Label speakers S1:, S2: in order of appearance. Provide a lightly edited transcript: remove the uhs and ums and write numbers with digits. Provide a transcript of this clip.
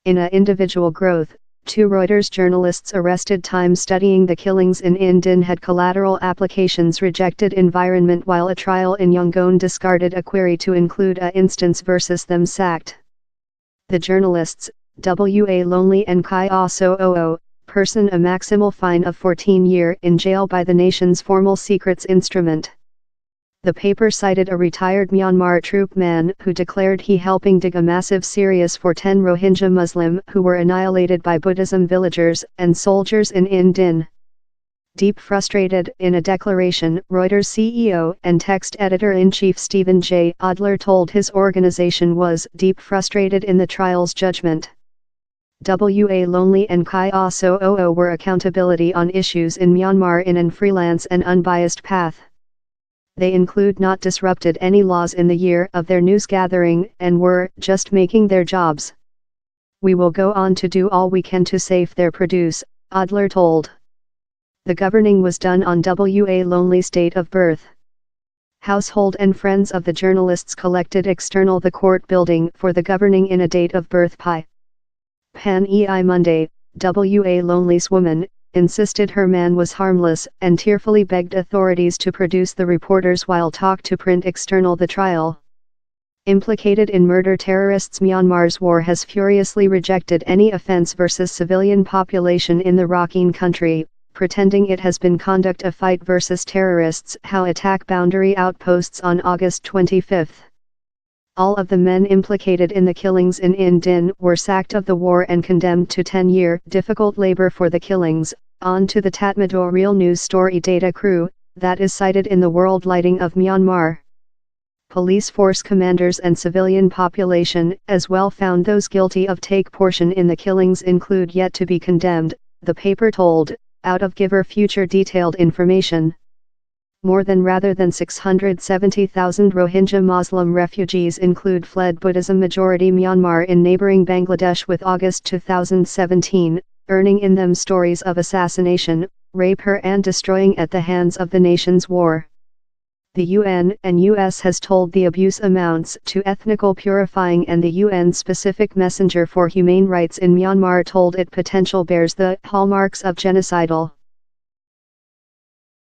S1: In a individual growth, 2 Reuters journalists arrested time studying the killings in Din had collateral applications rejected environment, while a trial in Yangon discarded a query to include a instance versus them sacked. The journalists, W.A. Lonely and Kai Also person a maximal fine of 14 years in jail by the nation's formal secrets instrument. The paper cited a retired Myanmar troop man who declared he helping dig a massive Sirius for 10 Rohingya Muslim who were annihilated by Buddhism villagers and soldiers in Din. Deep frustrated, in a declaration, Reuters CEO and text editor-in-chief Stephen J. Adler told his organization was deep frustrated in the trial's judgment. W.A. Lonely and Kai Also were accountability on issues in Myanmar in an freelance and unbiased path. They include not disrupted any laws in the year of their news gathering and were just making their jobs. We will go on to do all we can to save their produce, Adler told. The governing was done on W.A. Lonely's date of birth. Household and friends of the journalists collected external the court building for the governing in a date of birth Pan Ei Monday. W.A. Lonely's woman insisted her man was harmless and tearfully begged authorities to produce the reporters while talk to print external the trial. Implicated in murder terrorists, Myanmar's war has furiously rejected any offense versus civilian population in the Rakhine country, pretending it has been conduct a fight versus terrorists how attack boundary outposts on August 25. All of the men implicated in the killings in Din were sacked of the war and condemned to 10-year difficult labor for the killings, on to the Tatmadaw Real News Story data crew, that is cited in the World Lighting of Myanmar. Police force commanders and civilian population as well found those guilty of take portion in the killings include yet to be condemned, the paper told, out of giver future detailed information. More than rather than 670,000 Rohingya Muslim refugees include fled Buddhism majority Myanmar in neighboring Bangladesh with August 2017, earning in them stories of assassination, rape and destroying at the hands of the nation's war. The UN and US has told the abuse amounts to ethnical purifying, and the UN Specific Messenger for Humane Rights in Myanmar told it potential bears the hallmarks of genocidal.